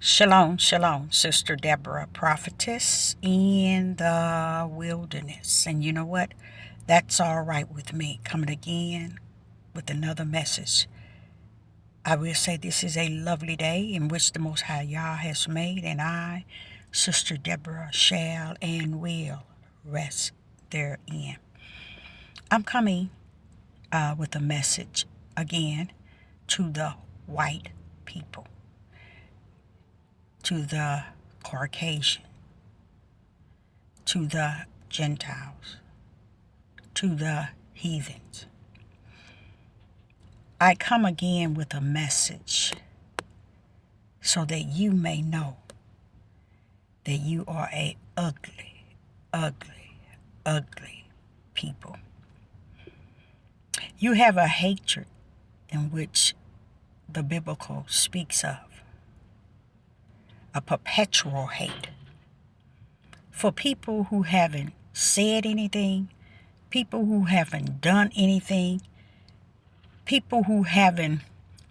Shalom, shalom, Sister Deborah, prophetess in the wilderness. And you know what? That's all right with me. Coming again with another message. I will say this is a lovely day in which the Most High Yah has made, and I, Sister Deborah, shall and will rest therein. I'm coming with a message again to the white people, to the Caucasian, to the Gentiles, to the heathens. I come again with a message so that you may know that you are a ugly, ugly, ugly people. You have a hatred in which the biblical speaks of, a perpetual hate for people who haven't said anything, people who haven't done anything, people who haven't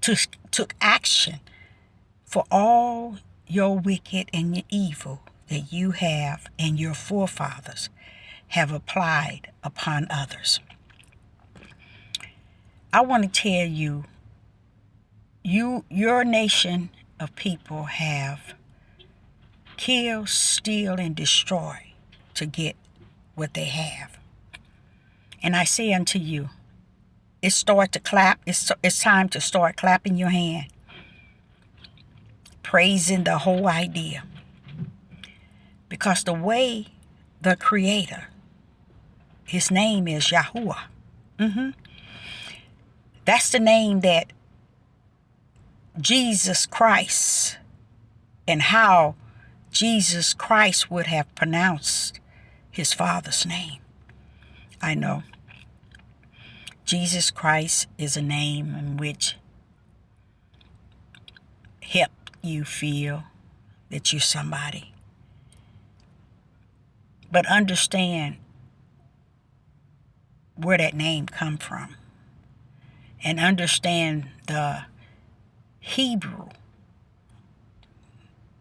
took action for all your wicked and your evil that you have and your forefathers have applied upon others. I want to tell you, your nation of people have killed, steal, and destroy to get what they have. And I say unto you, it's time to start clapping your hand, praising the whole idea. Because the way the Creator, his name is Yahuwah. That's the name that Jesus Christ, and how Jesus Christ would have pronounced his Father's name. I know. Jesus Christ is a name in which help you feel that you're somebody. But understand where that name come from. And understand the Hebrew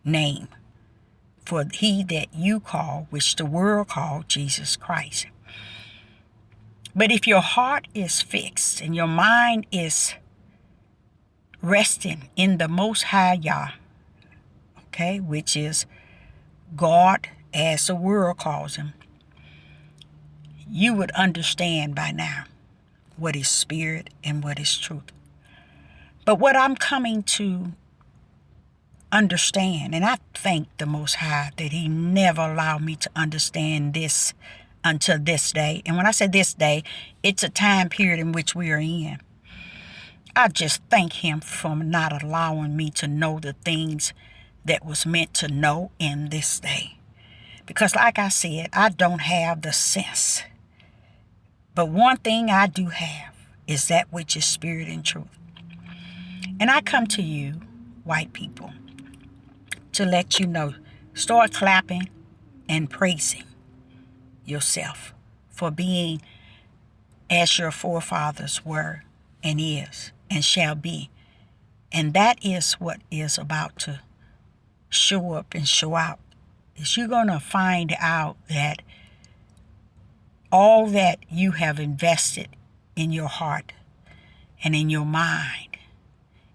name for he that you call, which the world called Jesus Christ. But if your heart is fixed and your mind is resting in the Most High Yah, okay, which is God as the world calls him, you would understand by now what is spirit and what is truth. But what I'm coming to understand, and I thank the Most High that he never allowed me to understand this until this day. And when I say this day, it's a time period in which we are in. I just thank him for not allowing me to know the things that was meant to know in this day. Because like I said, I don't have the sense. But one thing I do have is that which is spirit and truth. And I come to you, white people, to let you know, start clapping and praising yourself for being as your forefathers were and is and shall be. And that is what is about to show up and show out. Is you're going to find out that all that you have invested in your heart and in your mind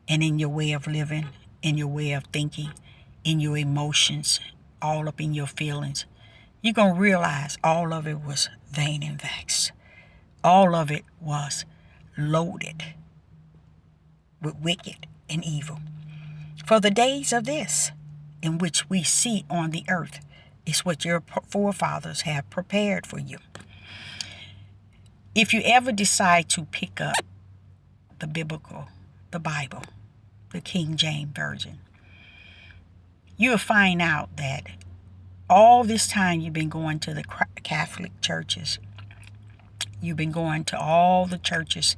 and in your way of living, in your way of thinking, in your emotions, all up in your feelings, you're going to realize all of it was vain and vexed. All of it was loaded with wicked and evil. For the days of this, in which we see on the earth, is what your forefathers have prepared for you. If you ever decide to pick up the Bible, the King James Version, you'll find out that all this time you've been going to the Catholic churches, you've been going to all the churches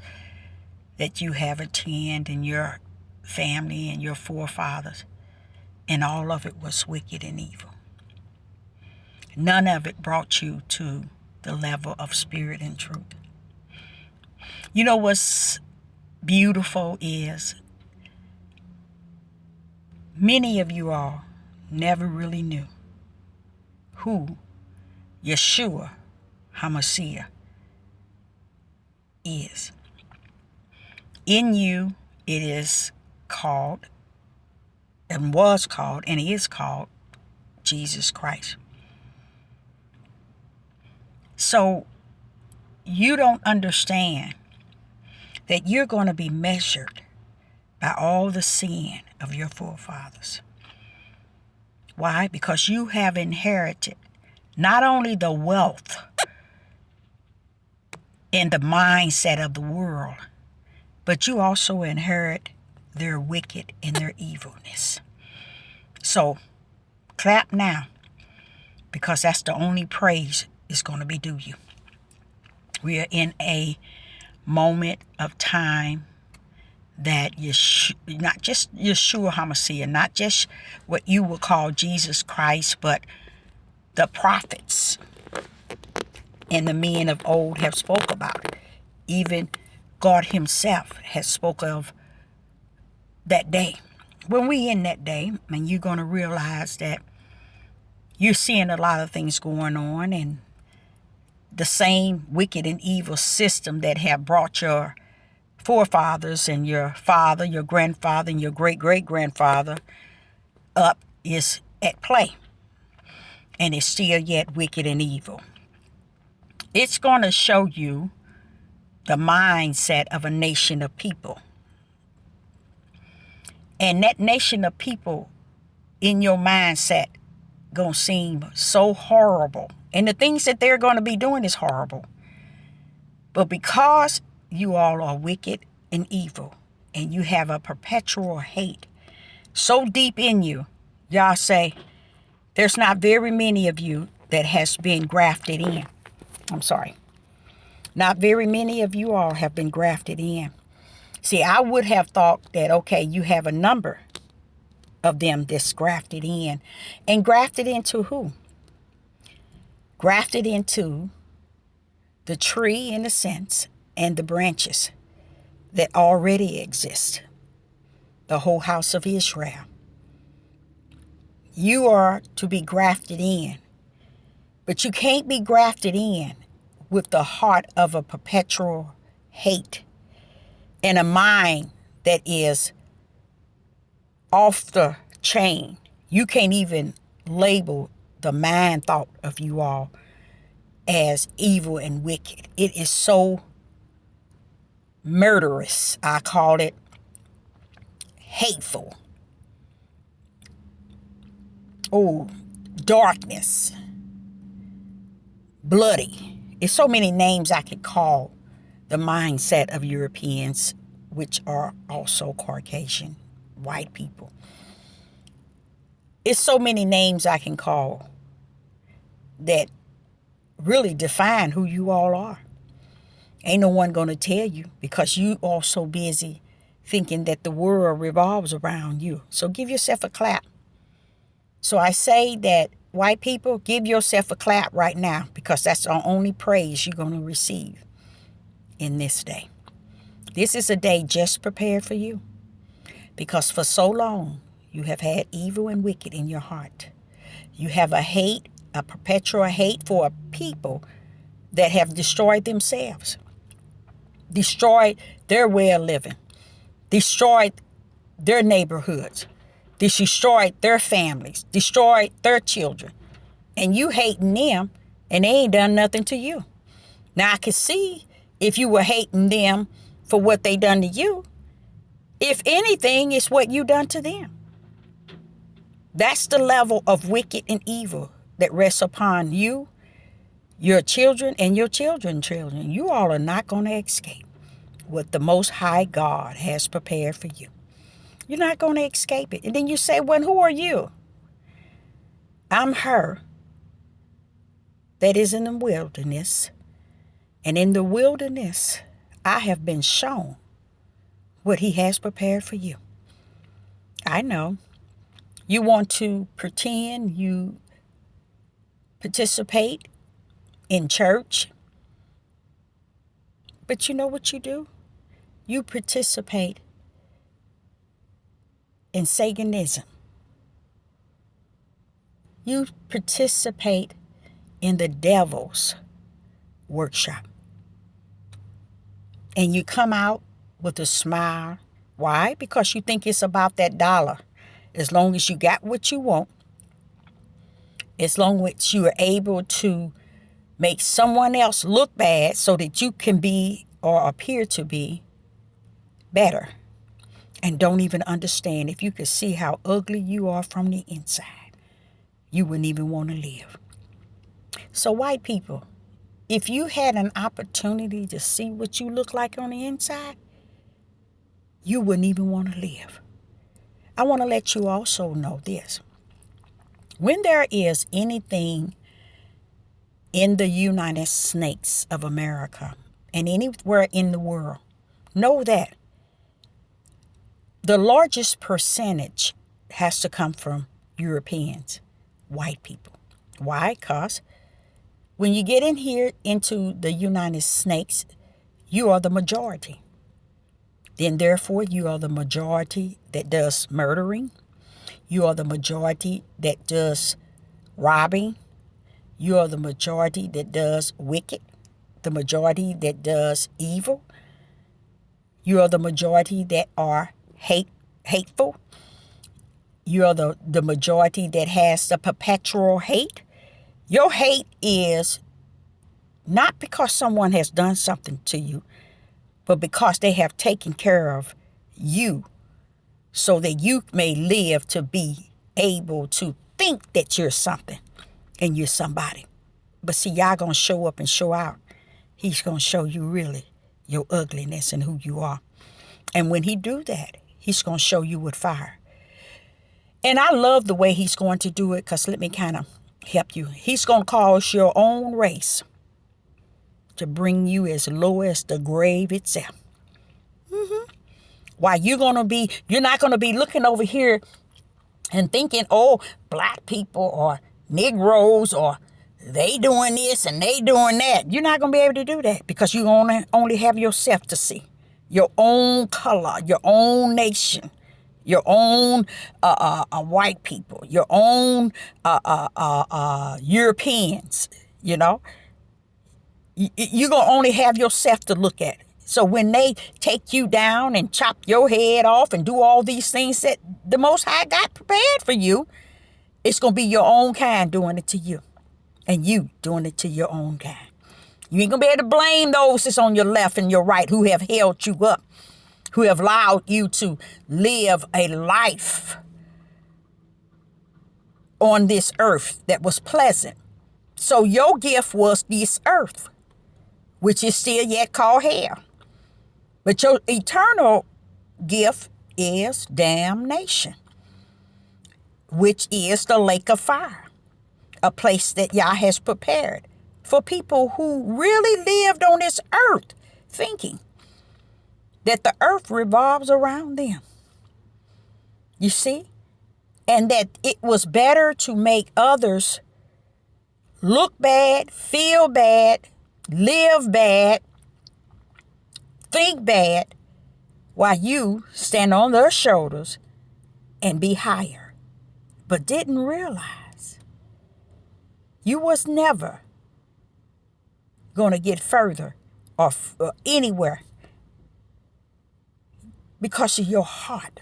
that you have attended in your family and your forefathers, and all of it was wicked and evil. None of it brought you to the level of spirit and truth. You know what's beautiful is Many of you all never really knew who Yeshua HaMashiach is. In you, it is called, and was called, and is called Jesus Christ. So you don't understand that you're going to be measured by all the sin of your forefathers. Why? Because you have inherited not only the wealth and the mindset of the world, but you also inherit their wicked and their evilness. So clap now, because that's the only praise is going to be due you. We are in a moment of time that not just Yeshua HaMashiach, not just what you would call Jesus Christ, but the prophets and the men of old have spoke about it. Even God himself has spoke of that day. When we in that day, and you're going to realize that you're seeing a lot of things going on, and the same wicked and evil system that have brought your forefathers and your father, your grandfather, and your great-great-grandfather up is at play. And it's still yet wicked and evil. It's going to show you the mindset of a nation of people. And that nation of people in your mindset going to seem so horrible. And the things that they're going to be doing is horrible. But because you all are wicked and evil, and you have a perpetual hate so deep in you, y'all say, there's not very many of you that has been grafted in. I'm sorry. Not very many of you all have been grafted in. See, I would have thought that, okay, you have a number of them that's grafted in. And grafted into who? Grafted into the tree, in a sense, and the branches that already exist. The whole house of Israel. You are to be grafted in. But you can't be grafted in with the heart of a perpetual hate and a mind that is off the chain. You can't even label the mind thought of you all as evil and wicked. It is so murderous. I call it hateful. Oh, darkness. Bloody. There's so many names I could call the mindset of Europeans, which are also Caucasian, white people. It's so many names I can call that really define who you all are. Ain't no one going to tell you, because you are so busy thinking that the world revolves around you. So give yourself a clap. So I say that white people, give yourself a clap right now, because that's the only praise you're going to receive in this day. This is a day just prepared for you, because for so long you have had evil and wicked in your heart. You have a hate, a perpetual hate for a people that have destroyed themselves, destroyed their way of living, destroyed their neighborhoods, destroyed their families, destroyed their children. And you hating them, and they ain't done nothing to you. Now I can see if you were hating them for what they done to you. If anything, it's what you done to them. That's the level of wicked and evil that rests upon you, your children, and your children's children. You all are not going to escape what the Most High God has prepared for you. You're not going to escape it. And then you say, well, who are you? I'm her that is in the wilderness. And in the wilderness, I have been shown what he has prepared for you. I know. You want to pretend you participate in church. But you know what you do? You participate in Satanism. You participate in the devil's workshop. And you come out with a smile. Why? Because you think it's about that dollar. As long as you got what you want, as long as you are able to make someone else look bad so that you can be or appear to be better, and don't even understand. If you could see how ugly you are from the inside, you wouldn't even want to live. So white people, if you had an opportunity to see what you look like on the inside, you wouldn't even want to live. I want to let you also know this. When there is anything in the United States of America and anywhere in the world, know that the largest percentage has to come from Europeans, white people. Why? Because when you get in here into the United States, you are the majority. Then therefore, you are the majority that does murdering. You are the majority that does robbing. You are the majority that does wicked. The majority that does evil. You are the majority that are hateful. You are the majority that has the perpetual hate. Your hate is not because someone has done something to you, but because they have taken care of you so that you may live to be able to think that you're something and you're somebody. But see, y'all gonna show up and show out. He's gonna show you really your ugliness and who you are. And when he do that, he's gonna show you with fire. And I love the way he's going to do it, because let me kind of help you. He's gonna cause your own race to bring you as low as the grave itself. Why you're not gonna be looking over here and thinking, oh, black people or Negroes or they doing this and they doing that. You're not gonna be able to do that, because you only have yourself to see, your own color, your own nation, your own white people, your own Europeans. You know, you're gonna only have yourself to look at. So when they take you down and chop your head off and do all these things that the Most High got prepared for you, it's going to be your own kind doing it to you. And you doing it to your own kind. You ain't going to be able to blame those that's on your left and your right who have held you up, who have allowed you to live a life on this earth that was pleasant. So your gift was this earth, which is still yet called hell. But your eternal gift is damnation, which is the lake of fire, a place that Yah has prepared for people who really lived on this earth thinking that the earth revolves around them. You see? And that it was better to make others look bad, feel bad, live bad, think bad, while you stand on their shoulders and be higher. But didn't realize you was never going to get further or anywhere because of your heart,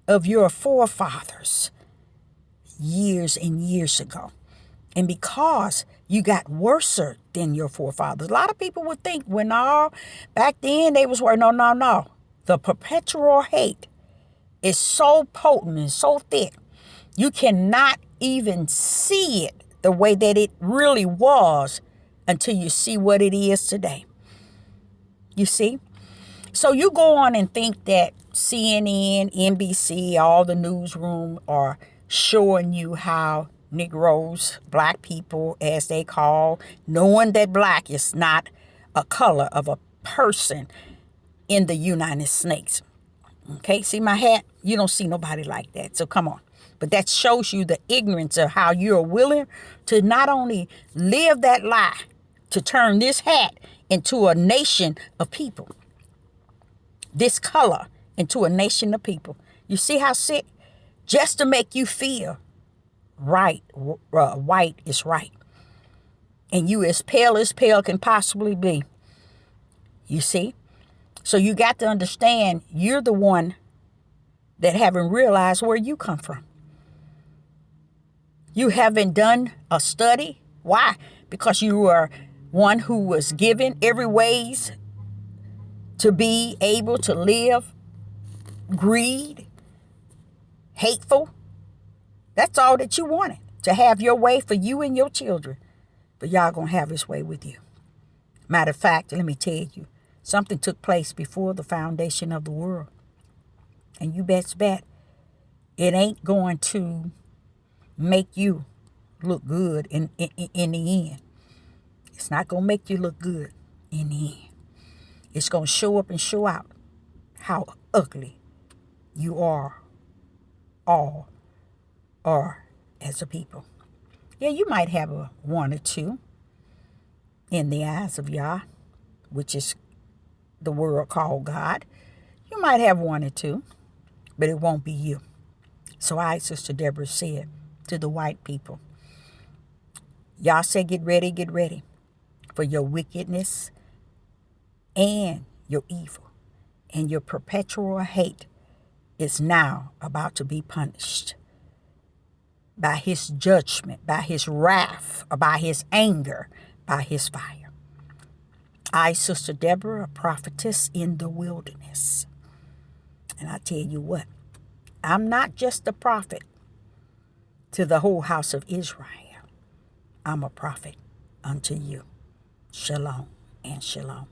of your forefathers years and years ago. And because you got worse than your forefathers. A lot of people would think, back then they was worse. No. The perpetual hate is so potent and so thick, you cannot even see it the way that it really was until you see what it is today. You see? So you go on and think that CNN, NBC, all the newsroom are showing you how Negroes, black people, as they call, knowing that black is not a color of a person in the United States. Okay, see my hat? You don't see nobody like that. So come on. But that shows you the ignorance of how you're willing to not only live that lie, to turn this hat into a nation of people, this color into a nation of people. You see how sick? Just to make you feel white is right. And you as pale can possibly be. You see? So you got to understand you're the one that haven't realized where you come from. You haven't done a study. Why? Because you are one who was given every ways to be able to live, greed, hateful. That's all that you wanted, to have your way for you and your children. But y'all gonna have his way with you. Matter of fact, let me tell you, something took place before the foundation of the world. And you best bet it ain't going to make you look good in the end. It's not going to make you look good in the end. It's going to show up and show out how ugly you are all are as a people. Yeah, you might have a one or two in the eyes of Yah, which is the world called God. You might have one or two, but it won't be you. So Sister Deborah said to the white people, Yah said, get ready for your wickedness and your evil, and your perpetual hate is now about to be punished by his judgment, by his wrath, by his anger, by his fire. I, Sister Deborah, a prophetess in the wilderness. And I tell you what, I'm not just a prophet to the whole house of Israel. I'm a prophet unto you. Shalom and shalom.